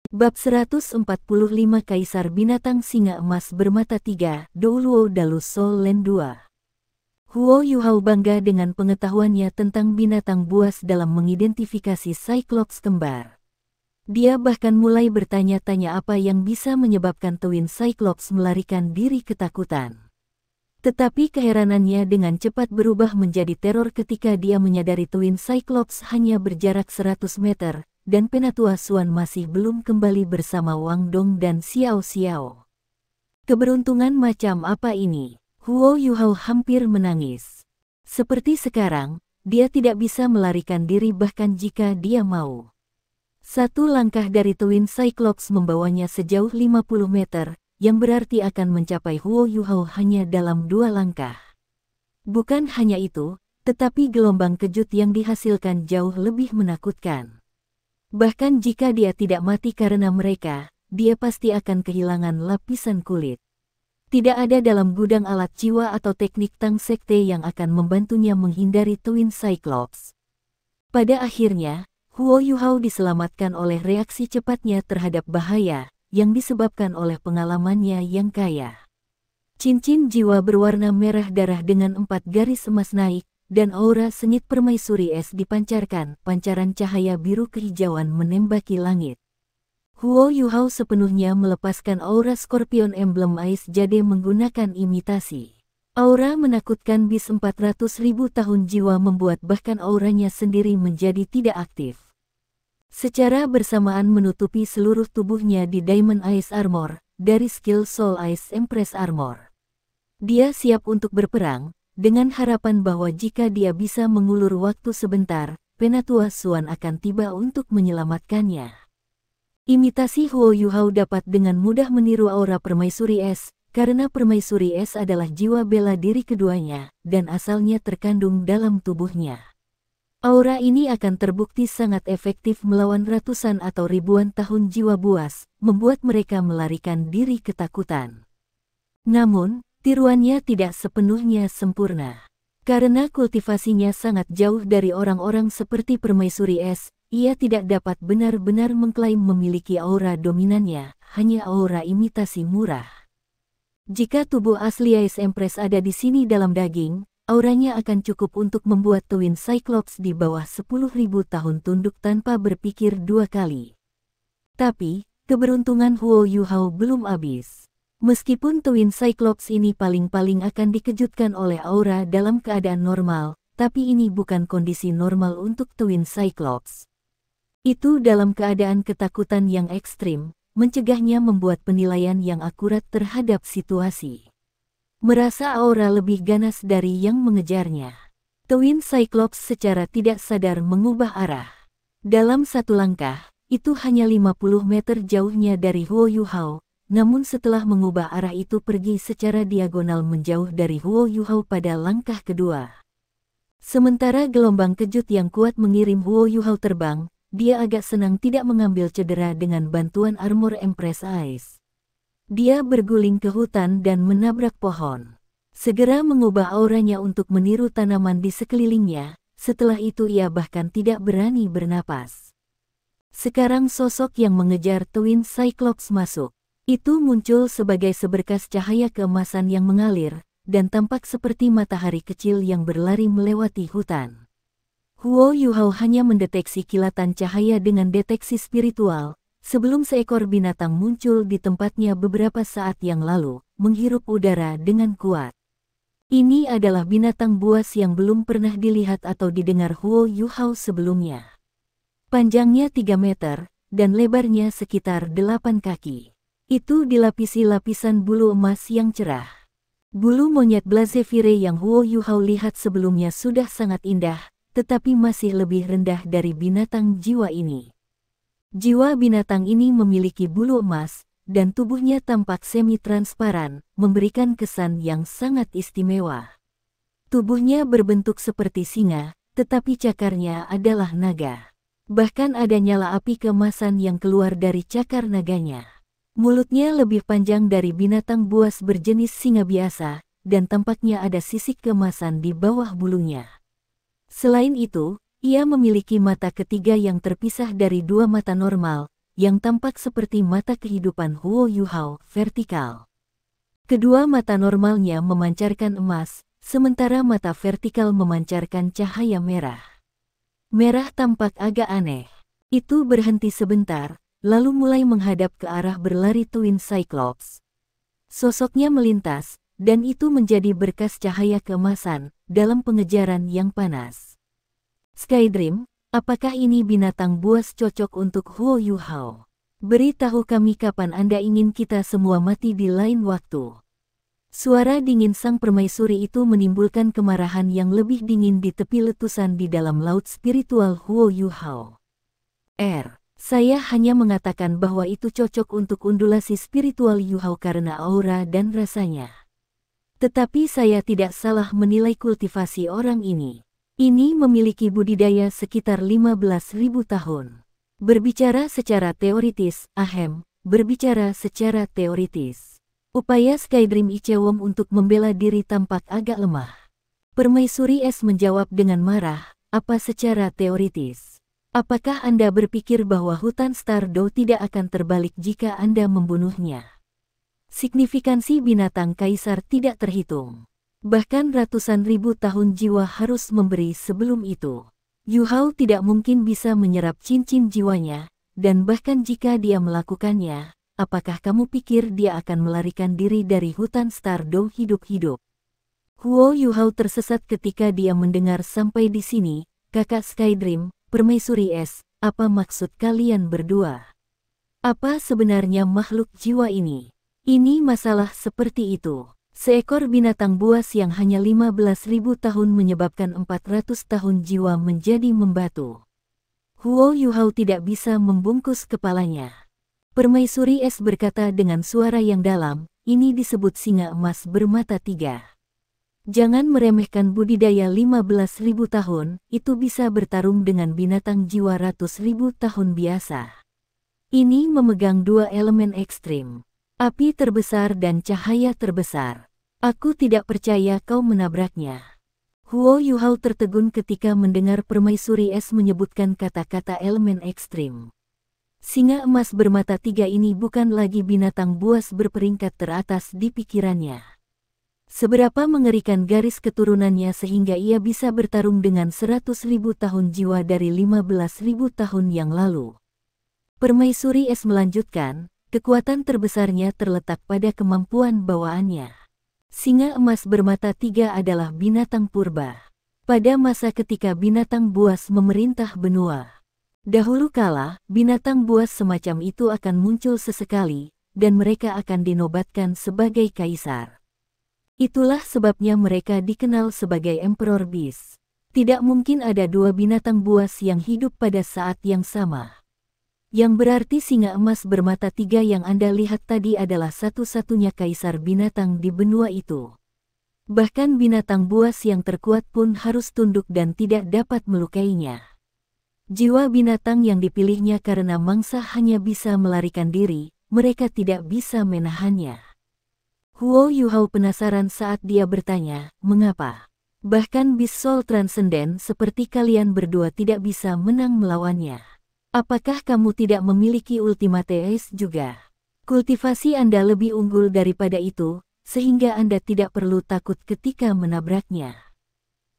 Bab 145 Kaisar Binatang Singa Emas Bermata 3, Douluo Dalus Sol Len 2. Huo Yuhao bangga dengan pengetahuannya tentang binatang buas dalam mengidentifikasi Cyclops kembar. Dia bahkan mulai bertanya-tanya apa yang bisa menyebabkan Twin Cyclops melarikan diri ketakutan. Tetapi keheranannya dengan cepat berubah menjadi teror ketika dia menyadari Twin Cyclops hanya berjarak 100 meter, dan Penatua Xuan masih belum kembali bersama Wang Dong dan Xiao Xiao. Keberuntungan macam apa ini? Huo Yuhao hampir menangis. Seperti sekarang, dia tidak bisa melarikan diri bahkan jika dia mau. Satu langkah dari Twin Cyclops membawanya sejauh 50 meter, yang berarti akan mencapai Huo Yuhao hanya dalam 2 langkah. Bukan hanya itu, tetapi gelombang kejut yang dihasilkan jauh lebih menakutkan. Bahkan jika dia tidak mati karena mereka, dia pasti akan kehilangan lapisan kulit. Tidak ada dalam gudang alat jiwa atau teknik Tang Sekte yang akan membantunya menghindari Twin Cyclops. Pada akhirnya, Huo Yuhao diselamatkan oleh reaksi cepatnya terhadap bahaya, yang disebabkan oleh pengalamannya yang kaya. Cincin jiwa berwarna merah darah dengan 4 garis emas naik, dan aura sengit permaisuri es dipancarkan, pancaran cahaya biru kehijauan menembaki langit. Huo Yuhao sepenuhnya melepaskan aura Scorpion emblem Ais Jade menggunakan imitasi. Aura menakutkan bis 400.000 tahun jiwa membuat bahkan auranya sendiri menjadi tidak aktif. Secara bersamaan menutupi seluruh tubuhnya di Diamond Ice Armor, dari skill Soul Ice Empress Armor. Dia siap untuk berperang, dengan harapan bahwa jika dia bisa mengulur waktu sebentar, Penatua Xuan akan tiba untuk menyelamatkannya. Imitasi Huo Yuhao dapat dengan mudah meniru aura permaisuri es, karena permaisuri es adalah jiwa bela diri keduanya, dan asalnya terkandung dalam tubuhnya. Aura ini akan terbukti sangat efektif melawan ratusan atau ribuan tahun jiwa buas, membuat mereka melarikan diri ketakutan. Namun, tiruannya tidak sepenuhnya sempurna. Karena kultivasinya sangat jauh dari orang-orang seperti permaisuri es, ia tidak dapat benar-benar mengklaim memiliki aura dominannya, hanya aura imitasi murah. Jika tubuh asli Ice Empress ada di sini dalam daging, auranya akan cukup untuk membuat Twin Cyclops di bawah 10.000 tahun tunduk tanpa berpikir 2 kali. Tapi, keberuntungan Huo Yuhao belum habis. Meskipun Twin Cyclops ini paling-paling akan dikejutkan oleh aura dalam keadaan normal, tapi ini bukan kondisi normal untuk Twin Cyclops. Itu dalam keadaan ketakutan yang ekstrim, mencegahnya membuat penilaian yang akurat terhadap situasi. Merasa aura lebih ganas dari yang mengejarnya. Twin Cyclops secara tidak sadar mengubah arah. Dalam 1 langkah, itu hanya 50 meter jauhnya dari Huo Yuhao, namun setelah mengubah arah itu pergi secara diagonal menjauh dari Huo Yuhao pada langkah kedua. Sementara gelombang kejut yang kuat mengirim Huo Yuhao terbang, dia agak senang tidak mengambil cedera dengan bantuan armor Empress Ice. Dia berguling ke hutan dan menabrak pohon. Segera mengubah auranya untuk meniru tanaman di sekelilingnya, setelah itu ia bahkan tidak berani bernapas. Sekarang sosok yang mengejar Twin Cyclops masuk. Itu muncul sebagai seberkas cahaya keemasan yang mengalir, dan tampak seperti matahari kecil yang berlari melewati hutan. Huo Yuhao hanya mendeteksi kilatan cahaya dengan deteksi spiritual, sebelum seekor binatang muncul di tempatnya beberapa saat yang lalu, menghirup udara dengan kuat. Ini adalah binatang buas yang belum pernah dilihat atau didengar Huo Yuhao sebelumnya. Panjangnya 3 meter, dan lebarnya sekitar 8 kaki. Itu dilapisi lapisan bulu emas yang cerah. Bulu monyet Blazevire yang Huo Yuhao lihat sebelumnya sudah sangat indah, tetapi masih lebih rendah dari binatang jiwa ini. Jiwa binatang ini memiliki bulu emas, dan tubuhnya tampak semi-transparan, memberikan kesan yang sangat istimewa. Tubuhnya berbentuk seperti singa, tetapi cakarnya adalah naga. Bahkan ada nyala api keemasan yang keluar dari cakar naganya. Mulutnya lebih panjang dari binatang buas berjenis singa biasa, dan tampaknya ada sisik keemasan di bawah bulunya. Selain itu, ia memiliki mata ketiga yang terpisah dari 2 mata normal, yang tampak seperti mata kehidupan Huo Yuhao vertikal. Kedua mata normalnya memancarkan emas, sementara mata vertikal memancarkan cahaya merah. Merah tampak agak aneh. Itu berhenti sebentar, lalu mulai menghadap ke arah berlari Twin Cyclops. Sosoknya melintas, dan itu menjadi berkas cahaya keemasan dalam pengejaran yang panas. Skydream, apakah ini binatang buas cocok untuk Huo Yuhao? Beritahu kami kapan Anda ingin kita semua mati di lain waktu. Suara dingin sang permaisuri itu menimbulkan kemarahan yang lebih dingin di tepi letusan di dalam laut spiritual Huo Yuhao. Saya hanya mengatakan bahwa itu cocok untuk undulasi spiritual Yuhao karena aura dan rasanya. Tetapi saya tidak salah menilai kultivasi orang ini. Ini memiliki budidaya sekitar 15.000 tahun. Berbicara secara teoritis, berbicara secara teoritis. Upaya Skydream Ichewon untuk membela diri tampak agak lemah. Permaisuri Es menjawab dengan marah, apa secara teoritis? Apakah Anda berpikir bahwa hutan Stardew tidak akan terbalik jika Anda membunuhnya? Signifikansi binatang kaisar tidak terhitung. Bahkan ratusan ribu tahun jiwa harus memberi sebelum itu. Yuhao tidak mungkin bisa menyerap cincin jiwanya, dan bahkan jika dia melakukannya, apakah kamu pikir dia akan melarikan diri dari hutan Stardew hidup-hidup? Huo Yuhao tersesat ketika dia mendengar sampai di sini, kakak Skydream, Permaisuri Es, apa maksud kalian berdua? Apa sebenarnya makhluk jiwa ini? Ini masalah seperti itu. Seekor binatang buas yang hanya 15.000 tahun menyebabkan 400 tahun jiwa menjadi membatu. Huo Yuhao tidak bisa membungkus kepalanya. Permaisuri Es berkata dengan suara yang dalam, ini disebut singa emas bermata tiga. Jangan meremehkan budidaya 15.000 tahun, itu bisa bertarung dengan binatang jiwa ratus ribu tahun biasa. Ini memegang dua elemen ekstrim. Api terbesar dan cahaya terbesar. Aku tidak percaya kau menabraknya. Huo Yuhao tertegun ketika mendengar Permaisuri Es menyebutkan kata-kata elemen ekstrim. Singa emas bermata tiga ini bukan lagi binatang buas berperingkat teratas di pikirannya. Seberapa mengerikan garis keturunannya sehingga ia bisa bertarung dengan 100.000 tahun jiwa dari 15.000 tahun yang lalu. Permaisuri Es melanjutkan, kekuatan terbesarnya terletak pada kemampuan bawaannya. Singa emas bermata tiga adalah binatang purba. Pada masa ketika binatang buas memerintah benua. Dahulu kala, binatang buas semacam itu akan muncul sesekali, dan mereka akan dinobatkan sebagai kaisar. Itulah sebabnya mereka dikenal sebagai Emperor Beast. Tidak mungkin ada dua binatang buas yang hidup pada saat yang sama. Yang berarti singa emas bermata tiga yang Anda lihat tadi adalah satu-satunya kaisar binatang di benua itu. Bahkan binatang buas yang terkuat pun harus tunduk dan tidak dapat melukainya. Jiwa binatang yang dipilihnya karena mangsa hanya bisa melarikan diri, mereka tidak bisa menahannya. Huo Yuhao penasaran saat dia bertanya, mengapa? Bahkan Beast Soul Transcendent seperti kalian berdua tidak bisa menang melawannya. Apakah kamu tidak memiliki Ultimate Ace juga? Kultivasi Anda lebih unggul daripada itu, sehingga Anda tidak perlu takut ketika menabraknya.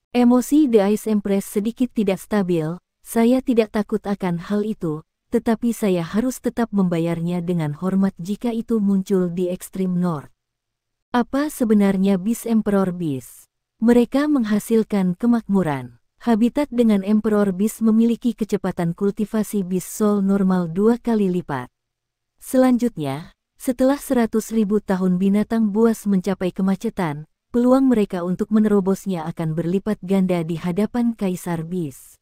Emosi The Ice Empress sedikit tidak stabil, saya tidak takut akan hal itu, tetapi saya harus tetap membayarnya dengan hormat jika itu muncul di Extreme North. Apa sebenarnya Beast Emperor Beast? Mereka menghasilkan kemakmuran. Habitat dengan Emperor Beast memiliki kecepatan kultivasi Beast Soul normal 2 kali lipat. Selanjutnya, setelah 100.000 tahun binatang buas mencapai kemacetan, peluang mereka untuk menerobosnya akan berlipat ganda di hadapan Kaisar Beast.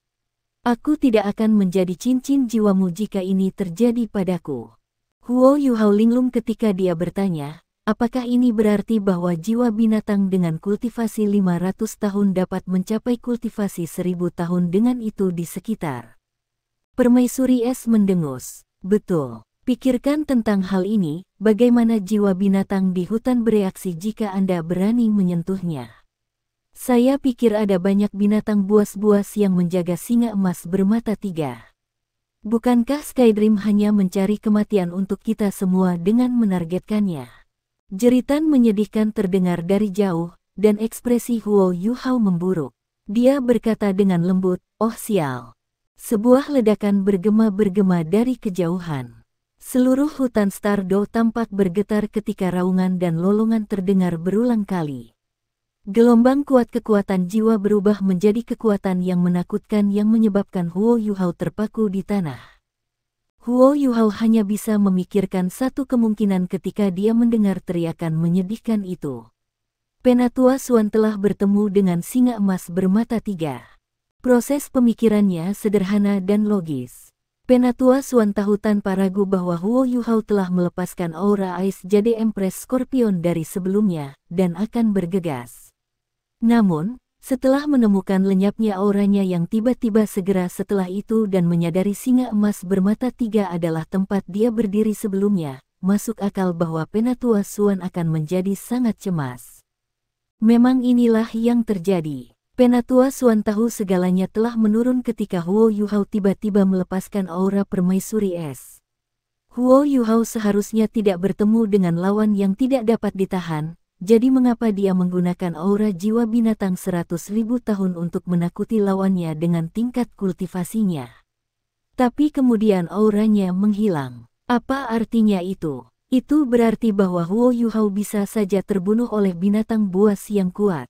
Aku tidak akan menjadi cincin jiwamu jika ini terjadi padaku. Huo Yuhao linglung ketika dia bertanya, apakah ini berarti bahwa jiwa binatang dengan kultivasi 500 tahun dapat mencapai kultivasi 1000 tahun dengan itu di sekitar? Permaisuri Es mendengus. Betul. Pikirkan tentang hal ini, bagaimana jiwa binatang di hutan bereaksi jika Anda berani menyentuhnya. Saya pikir ada banyak binatang buas-buas yang menjaga singa emas bermata tiga. Bukankah Skydream hanya mencari kematian untuk kita semua dengan menargetkannya? Jeritan menyedihkan terdengar dari jauh, dan ekspresi Huo Yuhao memburuk. Dia berkata dengan lembut, "Oh sial." Sebuah ledakan bergema-bergema dari kejauhan. Seluruh hutan Stardo tampak bergetar ketika raungan dan lolongan terdengar berulang kali. Gelombang kuat kekuatan jiwa berubah menjadi kekuatan yang menakutkan yang menyebabkan Huo Yuhao terpaku di tanah. Huo Yuhao hanya bisa memikirkan satu kemungkinan ketika dia mendengar teriakan menyedihkan itu. Penatua Suan telah bertemu dengan singa emas bermata tiga. Proses pemikirannya sederhana dan logis. Penatua Suan tahu tanpa ragu bahwa Huo Yuhao telah melepaskan aura Ice Jade Empress Scorpion dari sebelumnya, dan akan bergegas. Namun, setelah menemukan lenyapnya auranya yang tiba-tiba segera setelah itu dan menyadari singa emas bermata tiga adalah tempat dia berdiri sebelumnya, masuk akal bahwa Penatua Suan akan menjadi sangat cemas. Memang inilah yang terjadi. Penatua Suan tahu segalanya telah menurun ketika Huo Yuhao tiba-tiba melepaskan aura permaisuri es. Huo Yuhao seharusnya tidak bertemu dengan lawan yang tidak dapat ditahan. Jadi mengapa dia menggunakan aura jiwa binatang 100.000 tahun untuk menakuti lawannya dengan tingkat kultivasinya? Tapi kemudian auranya menghilang. Apa artinya itu? Itu berarti bahwa Huo Yuhao bisa saja terbunuh oleh binatang buas yang kuat.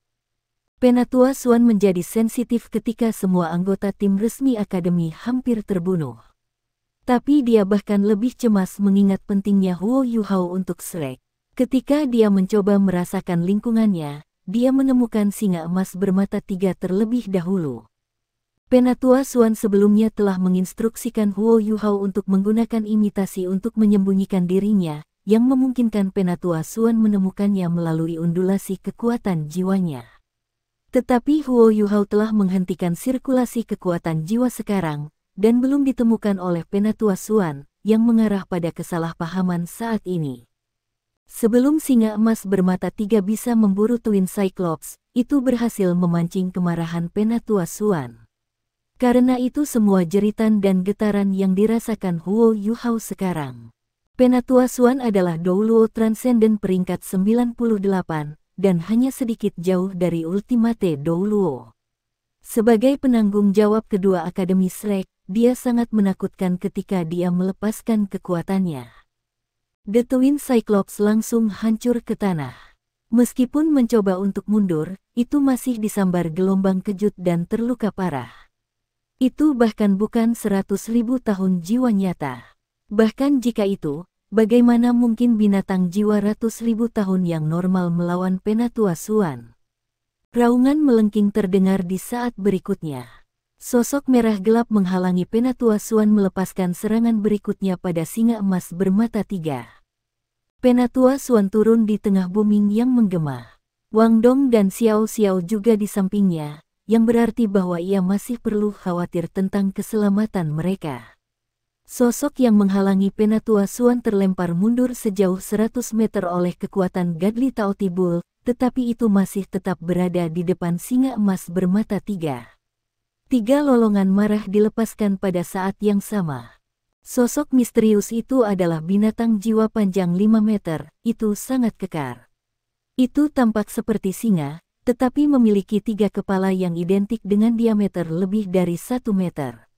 Penatua Suan menjadi sensitif ketika semua anggota tim resmi akademi hampir terbunuh. Tapi dia bahkan lebih cemas mengingat pentingnya Huo Yuhao untuk Shrek. Ketika dia mencoba merasakan lingkungannya, dia menemukan singa emas bermata tiga terlebih dahulu. Penatua Suan sebelumnya telah menginstruksikan Huo Yuhao untuk menggunakan imitasi untuk menyembunyikan dirinya, yang memungkinkan Penatua Suan menemukannya melalui undulasi kekuatan jiwanya. Tetapi Huo Yuhao telah menghentikan sirkulasi kekuatan jiwa sekarang, dan belum ditemukan oleh Penatua Suan, yang mengarah pada kesalahpahaman saat ini. Sebelum singa emas bermata tiga bisa memburu Twin Cyclops, itu berhasil memancing kemarahan Penatua Suan. Karena itu semua jeritan dan getaran yang dirasakan Huo Yuhao sekarang. Penatua Suan adalah Douluo Transcendent peringkat 98, dan hanya sedikit jauh dari Ultimate Douluo. Sebagai penanggung jawab kedua Akademi Shrek, dia sangat menakutkan ketika dia melepaskan kekuatannya. The Twin Cyclops langsung hancur ke tanah. Meskipun mencoba untuk mundur, itu masih disambar gelombang kejut dan terluka parah. Itu bahkan bukan 100.000 tahun jiwa nyata. Bahkan jika itu, bagaimana mungkin binatang jiwa ratus ribu tahun yang normal melawan Penatua Suan? Raungan melengking terdengar di saat berikutnya. Sosok merah gelap menghalangi Penatua Suan melepaskan serangan berikutnya pada singa emas bermata tiga. Penatua Suan turun di tengah bumi yang menggema. Wang Dong dan Xiao Xiao juga di sampingnya, yang berarti bahwa ia masih perlu khawatir tentang keselamatan mereka. Sosok yang menghalangi Penatua Suan terlempar mundur sejauh 100 meter oleh kekuatan Godly Taotibul, tetapi itu masih tetap berada di depan singa emas bermata tiga. Tiga lolongan marah dilepaskan pada saat yang sama. Sosok misterius itu adalah binatang jiwa panjang 5 meter, itu sangat kekar. Itu tampak seperti singa, tetapi memiliki 3 kepala yang identik dengan diameter lebih dari 1 meter.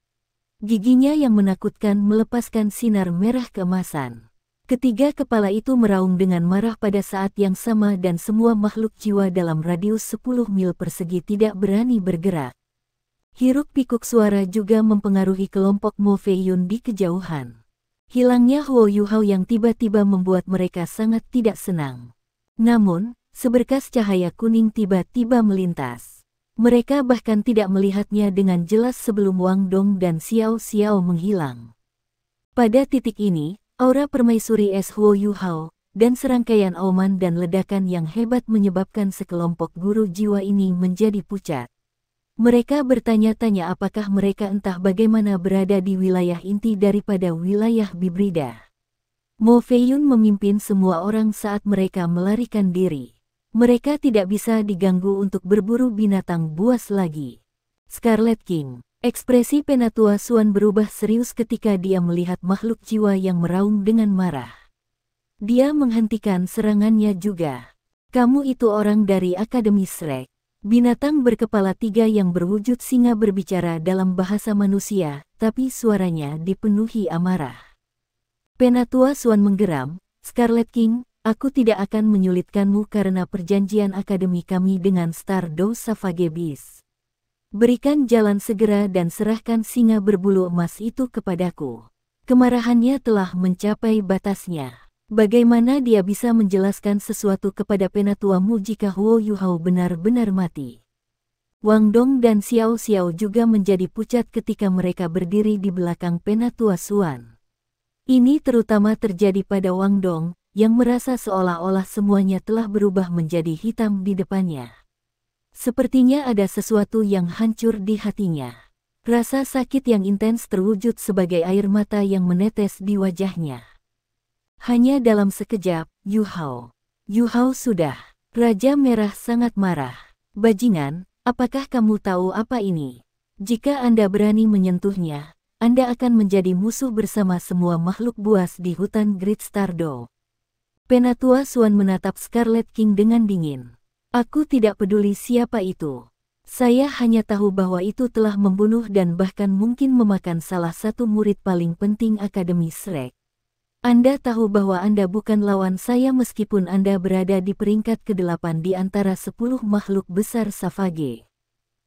Giginya yang menakutkan melepaskan sinar merah keemasan. Ketiga kepala itu meraung dengan marah pada saat yang sama dan semua makhluk jiwa dalam radius 10 mil persegi tidak berani bergerak. Hiruk-pikuk suara juga mempengaruhi kelompok Mo Feiyun di kejauhan. Hilangnya Huo Yuhao yang tiba-tiba membuat mereka sangat tidak senang. Namun, seberkas cahaya kuning tiba-tiba melintas. Mereka bahkan tidak melihatnya dengan jelas sebelum Wang Dong dan Xiao Xiao menghilang. Pada titik ini, aura permaisuri es Huo Yuhao, dan serangkaian auman dan ledakan yang hebat menyebabkan sekelompok guru jiwa ini menjadi pucat. Mereka bertanya-tanya apakah mereka entah bagaimana berada di wilayah inti daripada wilayah Bibrida. Mo Feiyun memimpin semua orang saat mereka melarikan diri. Mereka tidak bisa diganggu untuk berburu binatang buas lagi. Scarlet King, Ekspresi Penatua Suan berubah serius ketika dia melihat makhluk jiwa yang meraung dengan marah. Dia menghentikan serangannya juga. Kamu itu orang dari Akademi Shrek. Binatang berkepala 3 yang berwujud singa berbicara dalam bahasa manusia, tapi suaranya dipenuhi amarah. Penatua Suan menggeram, Scarlet King, aku tidak akan menyulitkanmu karena perjanjian akademi kami dengan Stardew Savage Beast. Berikan jalan segera dan serahkan singa berbulu emas itu kepadaku. Kemarahannya telah mencapai batasnya. Bagaimana dia bisa menjelaskan sesuatu kepada penatuamu jika Huo Yuhao benar-benar mati? Wang Dong dan Xiao Xiao juga menjadi pucat ketika mereka berdiri di belakang Penatua Suan. Ini terutama terjadi pada Wang Dong, yang merasa seolah-olah semuanya telah berubah menjadi hitam di depannya. Sepertinya ada sesuatu yang hancur di hatinya. Rasa sakit yang intens terwujud sebagai air mata yang menetes di wajahnya. Hanya dalam sekejap, Yuhao sudah. Raja Merah sangat marah. Bajingan, apakah kamu tahu apa ini? Jika Anda berani menyentuhnya, Anda akan menjadi musuh bersama semua makhluk buas di hutan Great Stardew. Penatua Suan menatap Scarlet King dengan dingin. Aku tidak peduli siapa itu. Saya hanya tahu bahwa itu telah membunuh dan bahkan mungkin memakan salah satu murid paling penting Akademi Shrek. Anda tahu bahwa Anda bukan lawan saya meskipun Anda berada di peringkat ke-8 di antara 10 makhluk besar Savage.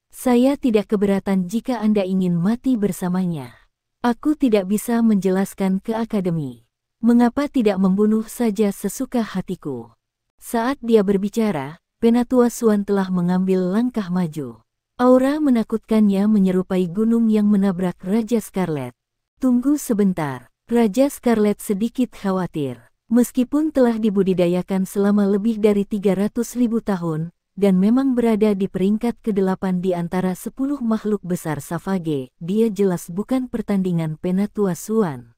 Saya tidak keberatan jika Anda ingin mati bersamanya. Aku tidak bisa menjelaskan ke Akademi. Mengapa tidak membunuh saja sesuka hatiku? Saat dia berbicara, Penatua Suan telah mengambil langkah maju. Aura menakutkannya menyerupai gunung yang menabrak Raja Scarlet. Tunggu sebentar, Raja Scarlet sedikit khawatir. Meskipun telah dibudidayakan selama lebih dari 300.000 tahun, dan memang berada di peringkat ke-8 di antara 10 makhluk besar Savage, dia jelas bukan pertandingan Penatua Suan.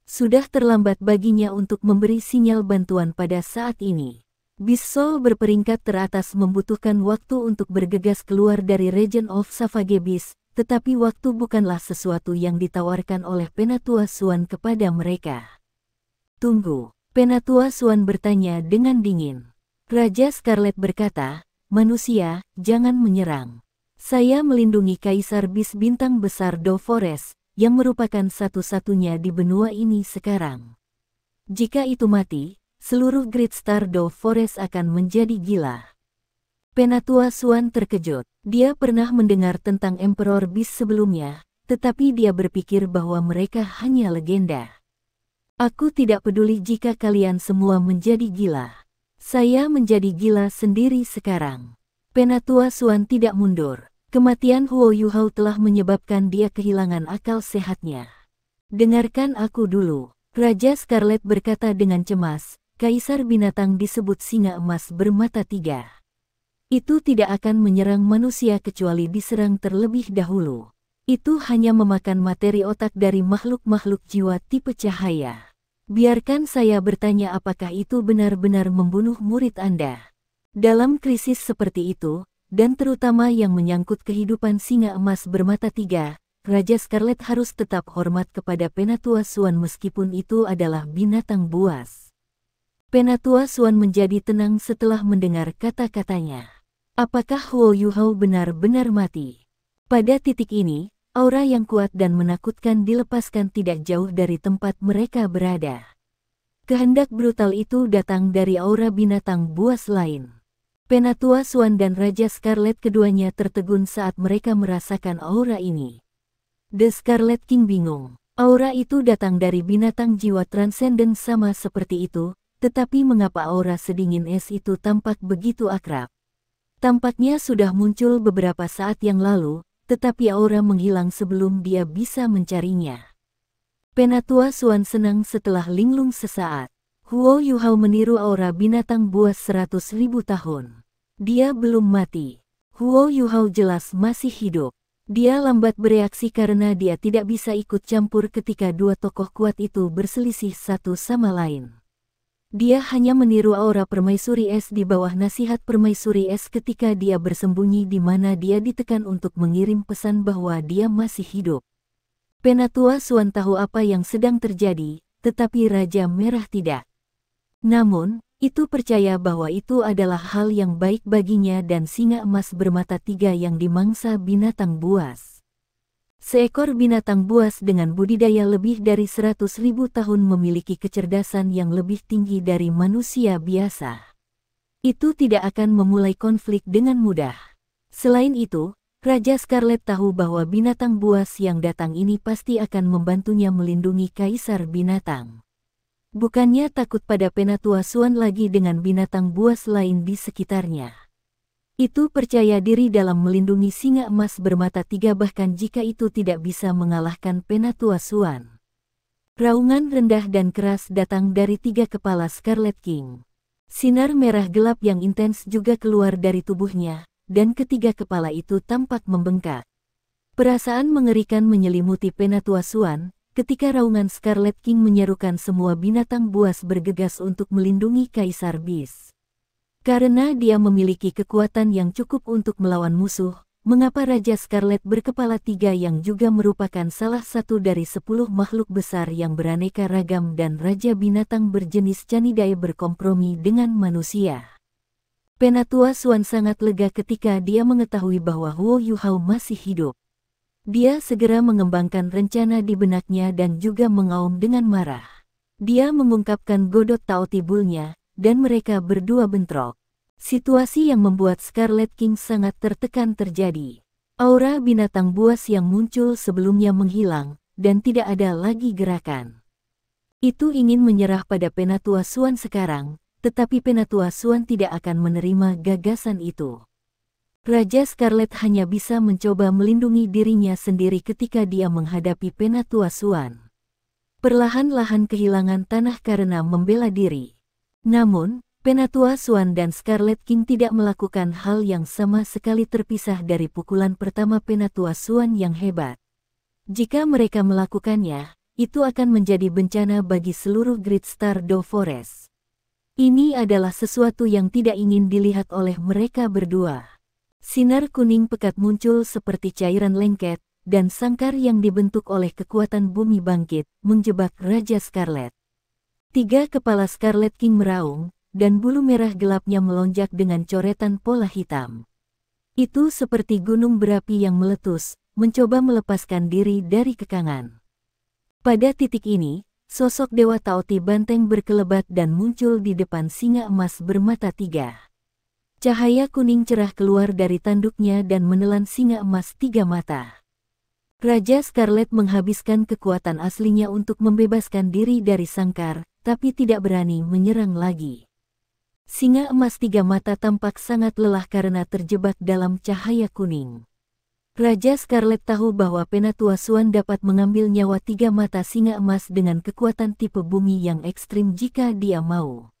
Sudah terlambat baginya untuk memberi sinyal bantuan pada saat ini. Beast Soul berperingkat teratas membutuhkan waktu untuk bergegas keluar dari Region of Savage Beast, tetapi waktu bukanlah sesuatu yang ditawarkan oleh Penatua Suan kepada mereka. Tunggu, Penatua Suan bertanya dengan dingin. Raja Scarlet berkata, manusia, jangan menyerang. Saya melindungi Kaisar Beast Bintang Besar Dew Forest, yang merupakan satu-satunya di benua ini sekarang. Jika itu mati, seluruh Great Stardew Forest akan menjadi gila. Penatua Suan terkejut. Dia pernah mendengar tentang Emperor Beast sebelumnya, tetapi dia berpikir bahwa mereka hanya legenda. Aku tidak peduli jika kalian semua menjadi gila. Saya menjadi gila sendiri sekarang. Penatua Suan tidak mundur. Kematian Huo Yuhao telah menyebabkan dia kehilangan akal sehatnya. Dengarkan aku dulu, Raja Scarlet berkata dengan cemas. Kaisar binatang disebut singa emas bermata 3. Itu tidak akan menyerang manusia kecuali diserang terlebih dahulu. Itu hanya memakan materi otak dari makhluk-makhluk jiwa tipe cahaya. Biarkan saya bertanya apakah itu benar-benar membunuh murid Anda. Dalam krisis seperti itu, dan terutama yang menyangkut kehidupan singa emas bermata 3, Raja Scarlet harus tetap hormat kepada Penatua Suan meskipun itu adalah binatang buas. Penatua Suan menjadi tenang setelah mendengar kata-katanya. Apakah Huo Yuhao benar-benar mati? Pada titik ini, aura yang kuat dan menakutkan dilepaskan tidak jauh dari tempat mereka berada. Kehendak brutal itu datang dari aura binatang buas lain. Penatua Suan dan Raja Scarlet keduanya tertegun saat mereka merasakan aura ini. The Scarlet King bingung. Aura itu datang dari binatang jiwa transenden sama seperti itu, tetapi mengapa aura sedingin es itu tampak begitu akrab? Tampaknya sudah muncul beberapa saat yang lalu, tetapi aura menghilang sebelum dia bisa mencarinya. Penatua Suan senang setelah linglung sesaat. Huo Yuhao meniru aura binatang buas 100.000 tahun. Dia belum mati. Huo Yuhao jelas masih hidup. Dia lambat bereaksi karena dia tidak bisa ikut campur ketika dua tokoh kuat itu berselisih satu sama lain. Dia hanya meniru aura permaisuri es di bawah nasihat permaisuri es ketika dia bersembunyi di mana dia ditekan untuk mengirim pesan bahwa dia masih hidup. Penatua Suan tahu apa yang sedang terjadi, tetapi Raja Merah tidak. Namun, itu percaya bahwa itu adalah hal yang baik baginya dan singa emas bermata tiga yang dimangsa binatang buas. Seekor binatang buas dengan budidaya lebih dari 100.000 tahun memiliki kecerdasan yang lebih tinggi dari manusia biasa. Itu tidak akan memulai konflik dengan mudah. Selain itu, Raja Scarlet tahu bahwa binatang buas yang datang ini pasti akan membantunya melindungi Kaisar Binatang. Bukannya takut pada Penatua Suan lagi dengan binatang buas lain di sekitarnya. Itu percaya diri dalam melindungi singa emas bermata tiga bahkan jika itu tidak bisa mengalahkan Penatua Suan. Raungan rendah dan keras datang dari tiga kepala Scarlet King. Sinar merah gelap yang intens juga keluar dari tubuhnya, dan ketiga kepala itu tampak membengkak. Perasaan mengerikan menyelimuti Penatua Suan, ketika raungan Scarlet King menyerukan semua binatang buas bergegas untuk melindungi Kaisar Beast. Karena dia memiliki kekuatan yang cukup untuk melawan musuh, mengapa Raja Scarlet berkepala tiga yang juga merupakan salah satu dari 10 makhluk besar yang beraneka ragam dan Raja Binatang berjenis Canidae berkompromi dengan manusia. Penatua Suan sangat lega ketika dia mengetahui bahwa Huo Yuhao masih hidup. Dia segera mengembangkan rencana di benaknya dan juga mengaum dengan marah. Dia mengungkapkan godot Taotibulnya, dan mereka berdua bentrok. Situasi yang membuat Scarlet King sangat tertekan terjadi. Aura binatang buas yang muncul sebelumnya menghilang, dan tidak ada lagi gerakan. Itu ingin menyerah pada Penatua Suan sekarang, tetapi Penatua Suan tidak akan menerima gagasan itu. Raja Scarlet hanya bisa mencoba melindungi dirinya sendiri ketika dia menghadapi Penatua Suan. Perlahan-lahan kehilangan tanah karena membela diri. Namun, Penatua Suan dan Scarlet King tidak melakukan hal yang sama sekali terpisah dari pukulan pertama Penatua Suan yang hebat. Jika mereka melakukannya, itu akan menjadi bencana bagi seluruh Great Star Doe Forest. Ini adalah sesuatu yang tidak ingin dilihat oleh mereka berdua. Sinar kuning pekat muncul seperti cairan lengket, dan sangkar yang dibentuk oleh kekuatan bumi bangkit, menjebak Raja Scarlet. Tiga kepala Scarlet King meraung, dan bulu merah gelapnya melonjak dengan coretan pola hitam. Itu seperti gunung berapi yang meletus, mencoba melepaskan diri dari kekangan. Pada titik ini, sosok Dewa Taoti banteng berkelebat dan muncul di depan singa emas bermata tiga. Cahaya kuning cerah keluar dari tanduknya dan menelan singa emas tiga mata. Raja Scarlet menghabiskan kekuatan aslinya untuk membebaskan diri dari sangkar, tapi tidak berani menyerang lagi. Singa emas tiga mata tampak sangat lelah karena terjebak dalam cahaya kuning. Raja Scarlet tahu bahwa Penatua Suan dapat mengambil nyawa tiga mata singa emas dengan kekuatan tipe bumi yang ekstrim jika dia mau.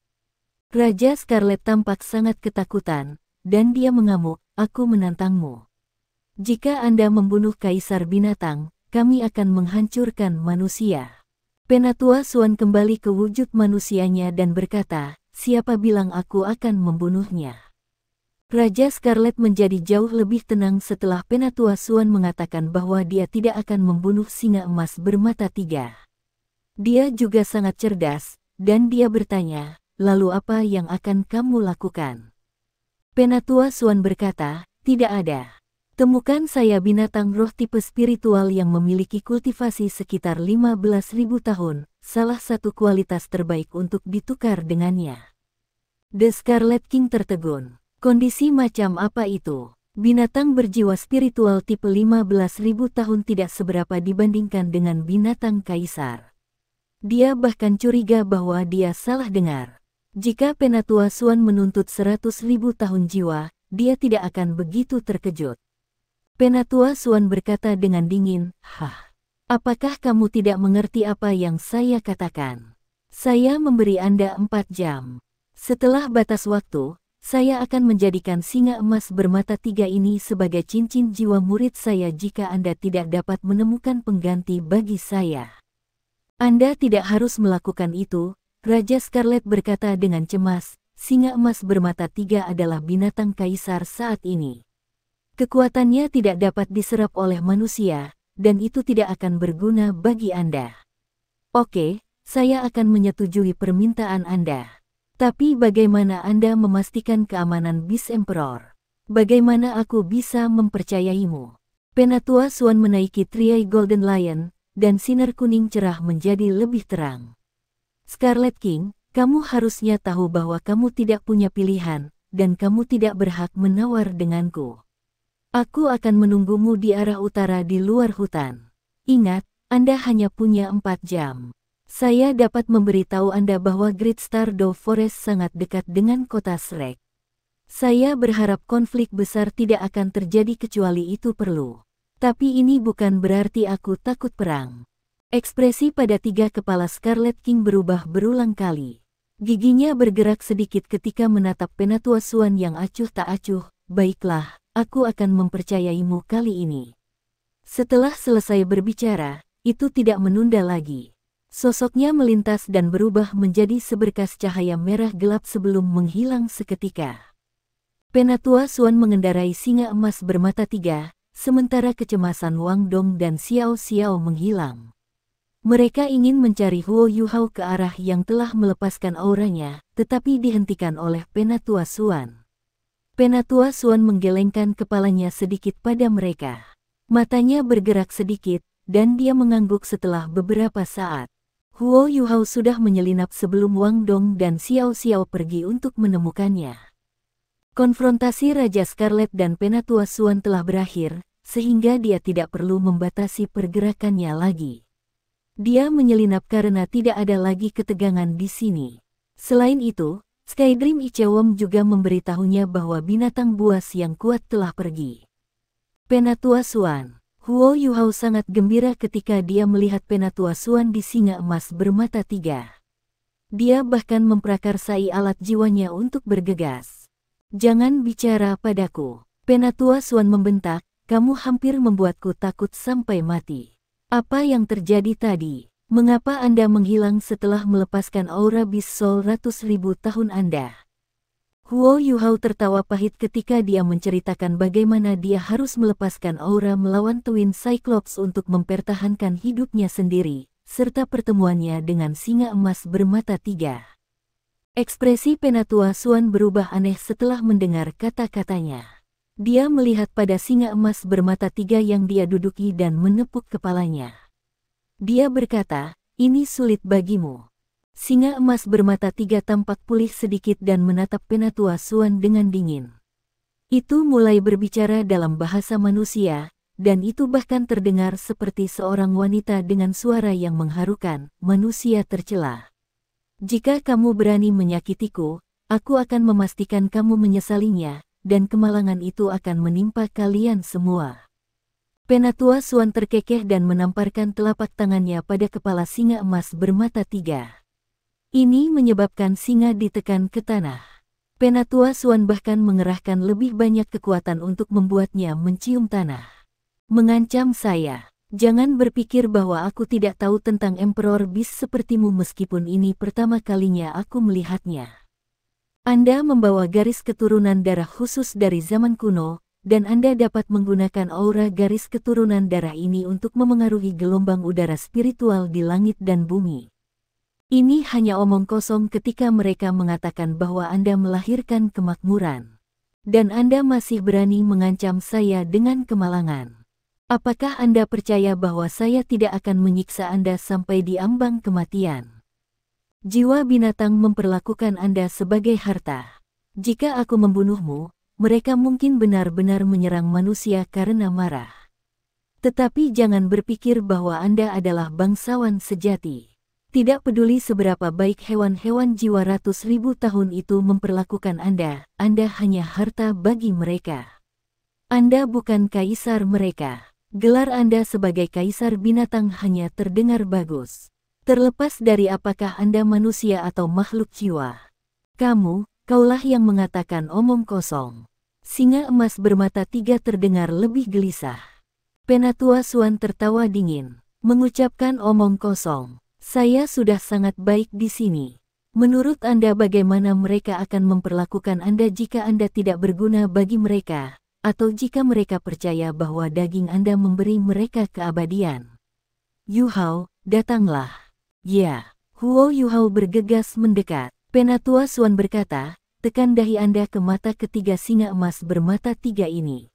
Raja Scarlet tampak sangat ketakutan, dan dia mengamuk, "Aku menantangmu. Jika Anda membunuh Kaisar Binatang, kami akan menghancurkan manusia." Penatua Suan kembali ke wujud manusianya dan berkata, "Siapa bilang aku akan membunuhnya?" Raja Scarlet menjadi jauh lebih tenang setelah Penatua Suan mengatakan bahwa dia tidak akan membunuh singa emas bermata tiga. Dia juga sangat cerdas, dan dia bertanya, "Lalu apa yang akan kamu lakukan?" Penatua Suan berkata, "Tidak ada. Temukan saya binatang roh tipe spiritual yang memiliki kultivasi sekitar 15.000 tahun, salah satu kualitas terbaik untuk ditukar dengannya." The Scarlet King tertegun. Kondisi macam apa itu? Binatang berjiwa spiritual tipe 15.000 tahun tidak seberapa dibandingkan dengan binatang kaisar. Dia bahkan curiga bahwa dia salah dengar. Jika Penatua Suan menuntut 100.000 tahun jiwa, dia tidak akan begitu terkejut. Penatua Suan berkata dengan dingin, "Hah, apakah kamu tidak mengerti apa yang saya katakan? Saya memberi Anda 4 jam. Setelah batas waktu, saya akan menjadikan singa emas bermata tiga ini sebagai cincin jiwa murid saya jika Anda tidak dapat menemukan pengganti bagi saya. Anda tidak harus melakukan itu." Raja Scarlet berkata dengan cemas, singa emas bermata tiga adalah binatang kaisar saat ini. Kekuatannya tidak dapat diserap oleh manusia, dan itu tidak akan berguna bagi Anda. Oke, saya akan menyetujui permintaan Anda. Tapi bagaimana Anda memastikan keamanan Beast Emperor? Bagaimana aku bisa mempercayaimu? Penatua Swan menaiki triai Golden Lion, dan sinar kuning cerah menjadi lebih terang. Scarlet King, kamu harusnya tahu bahwa kamu tidak punya pilihan, dan kamu tidak berhak menawar denganku. Aku akan menunggumu di arah utara di luar hutan. Ingat, Anda hanya punya 4 jam. Saya dapat memberitahu Anda bahwa Great Stardew Forest sangat dekat dengan kota Shrek. Saya berharap konflik besar tidak akan terjadi kecuali itu perlu. Tapi ini bukan berarti aku takut perang. Ekspresi pada 3 kepala Scarlet King berubah berulang kali. Giginya bergerak sedikit ketika menatap Penatua Swan yang acuh tak acuh. Baiklah, aku akan mempercayaimu kali ini. Setelah selesai berbicara, itu tidak menunda lagi. Sosoknya melintas dan berubah menjadi seberkas cahaya merah gelap sebelum menghilang seketika. Penatua Swan mengendarai singa emas bermata tiga, sementara kecemasan Wang Dong dan Xiao Xiao menghilang. Mereka ingin mencari Huo Yuhao ke arah yang telah melepaskan auranya, tetapi dihentikan oleh Penatua Swan. Penatua Swan menggelengkan kepalanya sedikit pada mereka. Matanya bergerak sedikit, dan dia mengangguk setelah beberapa saat. Huo Yuhao sudah menyelinap sebelum Wang Dong dan Xiao Xiao pergi untuk menemukannya. Konfrontasi Raja Scarlet dan Penatua Swan telah berakhir, sehingga dia tidak perlu membatasi pergerakannya lagi. Dia menyelinap karena tidak ada lagi ketegangan di sini. Selain itu, Skydream Ichewom juga memberitahunya bahwa binatang buas yang kuat telah pergi. Penatua Swan. Huo Yuhao sangat gembira ketika dia melihat Penatua Swan di singa emas bermata tiga. Dia bahkan memprakarsai alat jiwanya untuk bergegas. Jangan bicara padaku. Penatua Swan membentak, kamu hampir membuatku takut sampai mati. Apa yang terjadi tadi? Mengapa Anda menghilang setelah melepaskan aura Beast Soul ratus ribu tahun Anda? Huo Yuhao tertawa pahit ketika dia menceritakan bagaimana dia harus melepaskan aura melawan Twin Cyclops untuk mempertahankan hidupnya sendiri, serta pertemuannya dengan singa emas bermata tiga. Ekspresi Penatua Swan berubah aneh setelah mendengar kata-katanya. Dia melihat pada singa emas bermata tiga yang dia duduki dan menepuk kepalanya. Dia berkata, ini sulit bagimu. Singa emas bermata tiga tampak pulih sedikit dan menatap Penatua Swan dengan dingin. Itu mulai berbicara dalam bahasa manusia, dan itu bahkan terdengar seperti seorang wanita dengan suara yang mengharukan, manusia tercela. Jika kamu berani menyakitiku, aku akan memastikan kamu menyesalinya, dan kemalangan itu akan menimpa kalian semua. Penatua Swan terkekeh dan menamparkan telapak tangannya pada kepala singa emas bermata tiga. Ini menyebabkan singa ditekan ke tanah. Penatua Swan bahkan mengerahkan lebih banyak kekuatan untuk membuatnya mencium tanah. Mengancam saya. Jangan berpikir bahwa aku tidak tahu tentang Emperor Beast sepertimu meskipun ini pertama kalinya aku melihatnya. Anda membawa garis keturunan darah khusus dari zaman kuno, dan Anda dapat menggunakan aura garis keturunan darah ini untuk memengaruhi gelombang udara spiritual di langit dan bumi. Ini hanya omong kosong ketika mereka mengatakan bahwa Anda melahirkan kemakmuran. Dan Anda masih berani mengancam saya dengan kemalangan. Apakah Anda percaya bahwa saya tidak akan menyiksa Anda sampai di ambang kematian? Jiwa binatang memperlakukan Anda sebagai harta. Jika aku membunuhmu, mereka mungkin benar-benar menyerang manusia karena marah. Tetapi jangan berpikir bahwa Anda adalah bangsawan sejati. Tidak peduli seberapa baik hewan-hewan jiwa ratus ribu tahun itu memperlakukan Anda hanya harta bagi mereka. Anda bukan kaisar mereka. Gelar Anda sebagai kaisar binatang hanya terdengar bagus. Terlepas dari apakah Anda manusia atau makhluk jiwa. Kaulah yang mengatakan omong kosong. Singa emas bermata tiga terdengar lebih gelisah. Penatua Swan tertawa dingin, mengucapkan omong kosong. Saya sudah sangat baik di sini. Menurut Anda bagaimana mereka akan memperlakukan Anda jika Anda tidak berguna bagi mereka, atau jika mereka percaya bahwa daging Anda memberi mereka keabadian? Yu Hao, datanglah. Ya, Huo Yu Hao bergegas mendekat. Penatua Xuan berkata, tekan dahi Anda ke mata ketiga singa emas bermata tiga ini.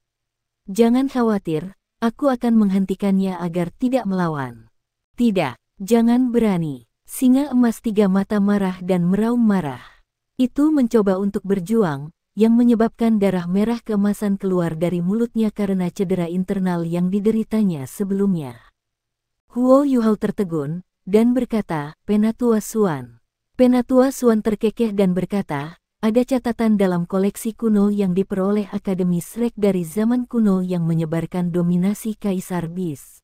Jangan khawatir, aku akan menghentikannya agar tidak melawan. Tidak, jangan berani. Singa emas tiga mata marah dan meraung marah. Itu mencoba untuk berjuang, yang menyebabkan darah merah keemasan keluar dari mulutnya karena cedera internal yang dideritanya sebelumnya. Huo Yu Hao tertegun, dan berkata, Penatua Xuan. Penatua Xuan terkekeh dan berkata, ada catatan dalam koleksi kuno yang diperoleh Akademi Shrek dari zaman kuno yang menyebarkan dominasi Kaisar Beast.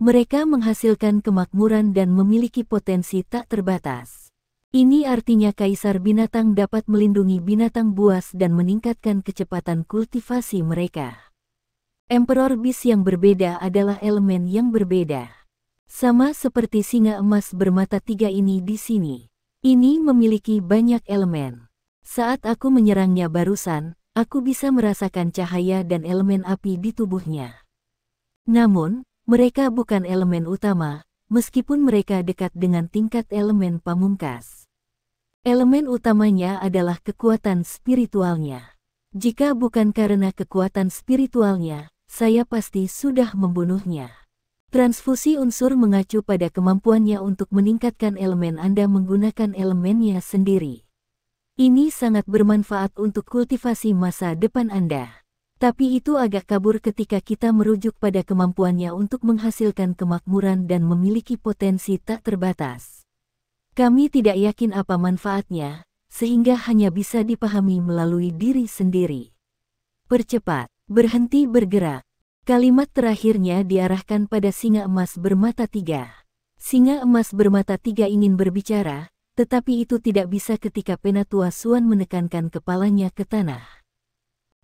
Mereka menghasilkan kemakmuran dan memiliki potensi tak terbatas. Ini artinya Kaisar Binatang dapat melindungi binatang buas dan meningkatkan kecepatan kultivasi mereka. Emperor Beast yang berbeda adalah elemen yang berbeda. Sama seperti singa emas bermata tiga ini di sini. Ini memiliki banyak elemen. Saat aku menyerangnya barusan, aku bisa merasakan cahaya dan elemen api di tubuhnya. Namun, mereka bukan elemen utama, meskipun mereka dekat dengan tingkat elemen pamungkas. Elemen utamanya adalah kekuatan spiritualnya. Jika bukan karena kekuatan spiritualnya, saya pasti sudah membunuhnya. Transfusi unsur mengacu pada kemampuannya untuk meningkatkan elemen Anda menggunakan elemennya sendiri. Ini sangat bermanfaat untuk kultivasi masa depan Anda. Tapi itu agak kabur ketika kita merujuk pada kemampuannya untuk menghasilkan kemakmuran dan memiliki potensi tak terbatas. Kami tidak yakin apa manfaatnya, sehingga hanya bisa dipahami melalui diri sendiri. Percepat, berhenti bergerak. Kalimat terakhirnya diarahkan pada singa emas bermata tiga. Singa emas bermata tiga ingin berbicara, tetapi itu tidak bisa ketika Penatua Xuan menekankan kepalanya ke tanah.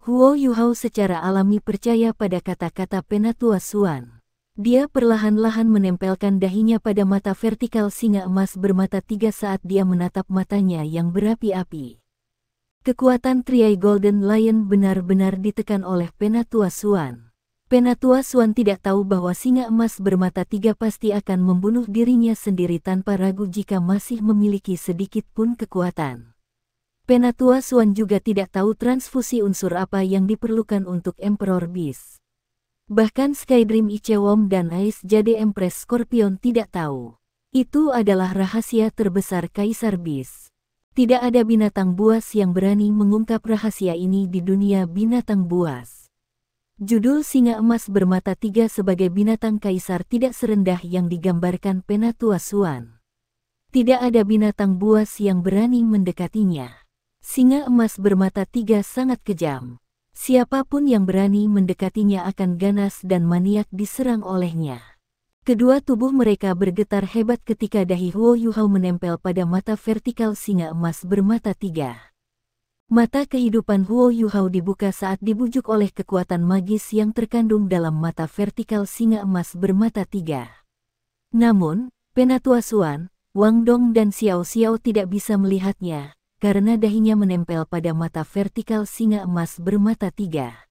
Huo Yu Hao secara alami percaya pada kata-kata Penatua Xuan. Dia perlahan-lahan menempelkan dahinya pada mata vertikal singa emas bermata tiga saat dia menatap matanya yang berapi-api. Kekuatan Triai Golden Lion benar-benar ditekan oleh Penatua Xuan. Penatua Xuan tidak tahu bahwa singa emas bermata tiga pasti akan membunuh dirinya sendiri tanpa ragu jika masih memiliki sedikit pun kekuatan. Penatua Xuan juga tidak tahu transfusi unsur apa yang diperlukan untuk Emperor Beast. Bahkan Skydream Ichewom dan Ice Jade Empress Scorpion tidak tahu. Itu adalah rahasia terbesar Kaisar Beast. Tidak ada binatang buas yang berani mengungkap rahasia ini di dunia binatang buas. Judul singa emas bermata tiga sebagai binatang kaisar tidak serendah yang digambarkan Penatua Xuan. Tidak ada binatang buas yang berani mendekatinya. Singa emas bermata tiga sangat kejam. Siapapun yang berani mendekatinya akan ganas dan maniak diserang olehnya. Kedua tubuh mereka bergetar hebat ketika dahi Huo Yu Hao menempel pada mata vertikal singa emas bermata tiga. Mata kehidupan Huo Yu Hao dibuka saat dibujuk oleh kekuatan magis yang terkandung dalam mata vertikal singa emas bermata tiga. Namun, Penatua Xuan, Wang Dong dan Xiao Xiao tidak bisa melihatnya, karena dahinya menempel pada mata vertikal singa emas bermata tiga.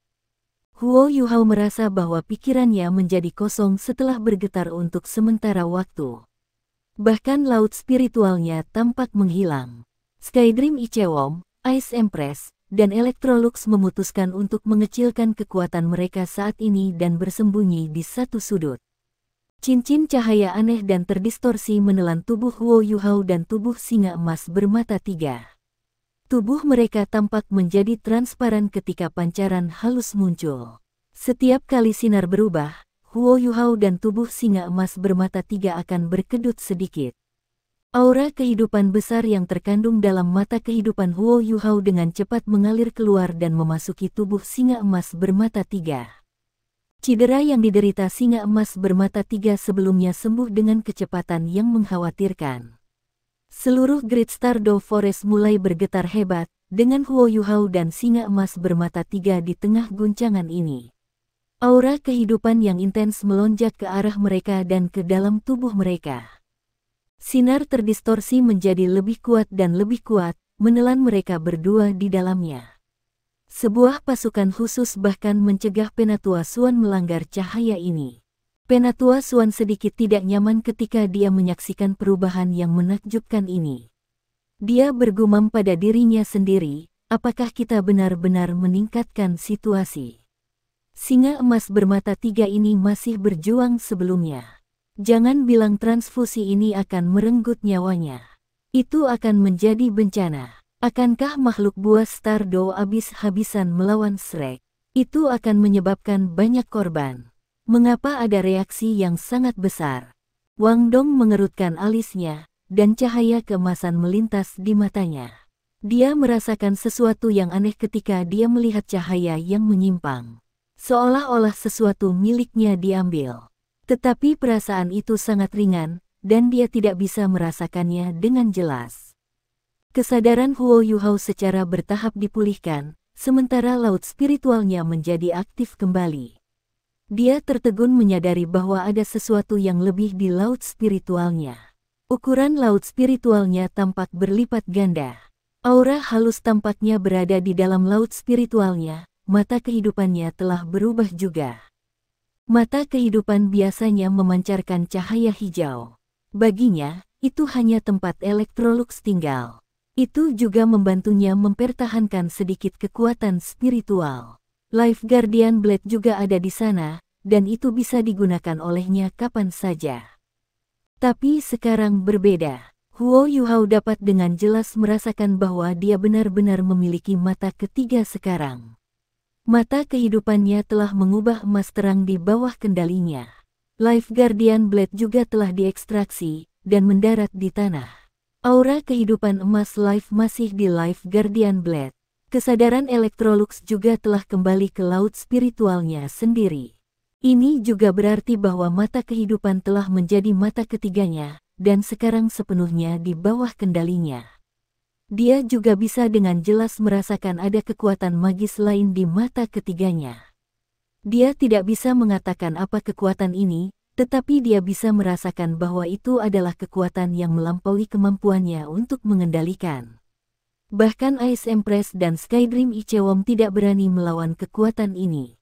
Huo Yu Hao merasa bahwa pikirannya menjadi kosong setelah bergetar untuk sementara waktu. Bahkan laut spiritualnya tampak menghilang. Skydream Ichewom, Ice Empress, dan Electrolux memutuskan untuk mengecilkan kekuatan mereka saat ini dan bersembunyi di satu sudut. Cincin cahaya aneh dan terdistorsi menelan tubuh Huo Yu Hao dan tubuh singa emas bermata tiga. Tubuh mereka tampak menjadi transparan ketika pancaran halus muncul. Setiap kali sinar berubah, Huo Yu Hao dan tubuh singa emas bermata tiga akan berkedut sedikit. Aura kehidupan besar yang terkandung dalam mata kehidupan Huo Yu Hao dengan cepat mengalir keluar dan memasuki tubuh singa emas bermata tiga. Cedera yang diderita singa emas bermata tiga sebelumnya sembuh dengan kecepatan yang mengkhawatirkan. Seluruh Great Stardew Forest mulai bergetar hebat, dengan Huo Yu Hao dan singa emas bermata tiga di tengah guncangan ini. Aura kehidupan yang intens melonjak ke arah mereka dan ke dalam tubuh mereka. Sinar terdistorsi menjadi lebih kuat dan lebih kuat, menelan mereka berdua di dalamnya. Sebuah pasukan khusus bahkan mencegah Penatua Swan melanggar cahaya ini. Penatua Swan sedikit tidak nyaman ketika dia menyaksikan perubahan yang menakjubkan ini. Dia bergumam pada dirinya sendiri, apakah kita benar-benar meningkatkan situasi? Singa emas bermata 3 ini masih berjuang sebelumnya. Jangan bilang transfusi ini akan merenggut nyawanya. Itu akan menjadi bencana. Akankah makhluk buas Stardow habis-habisan melawan Shrek? Itu akan menyebabkan banyak korban. Mengapa ada reaksi yang sangat besar? Wang Dong mengerutkan alisnya, dan cahaya keemasan melintas di matanya. Dia merasakan sesuatu yang aneh ketika dia melihat cahaya yang menyimpang. Seolah-olah sesuatu miliknya diambil. Tetapi perasaan itu sangat ringan, dan dia tidak bisa merasakannya dengan jelas. Kesadaran Huo Yuhao secara bertahap dipulihkan, sementara laut spiritualnya menjadi aktif kembali. Dia tertegun menyadari bahwa ada sesuatu yang lebih di laut spiritualnya. Ukuran laut spiritualnya tampak berlipat ganda. Aura halus tampaknya berada di dalam laut spiritualnya, mata kehidupannya telah berubah juga. Mata kehidupan biasanya memancarkan cahaya hijau. Baginya, itu hanya tempat Electrolux tinggal. Itu juga membantunya mempertahankan sedikit kekuatan spiritual. Life Guardian Blade juga ada di sana, dan itu bisa digunakan olehnya kapan saja. Tapi sekarang berbeda. Huo Yuhao dapat dengan jelas merasakan bahwa dia benar-benar memiliki mata ketiga sekarang. Mata kehidupannya telah mengubah emas terang di bawah kendalinya. Life Guardian Blade juga telah diekstraksi dan mendarat di tanah. Aura kehidupan emas Life masih di Life Guardian Blade. Kesadaran Electrolux juga telah kembali ke laut spiritualnya sendiri. Ini juga berarti bahwa mata kehidupan telah menjadi mata ketiganya, dan sekarang sepenuhnya di bawah kendalinya. Dia juga bisa dengan jelas merasakan ada kekuatan magis lain di mata ketiganya. Dia tidak bisa mengatakan apa kekuatan ini, tetapi dia bisa merasakan bahwa itu adalah kekuatan yang melampaui kemampuannya untuk mengendalikan. Bahkan Ice Empress dan Skydream Ichewon tidak berani melawan kekuatan ini.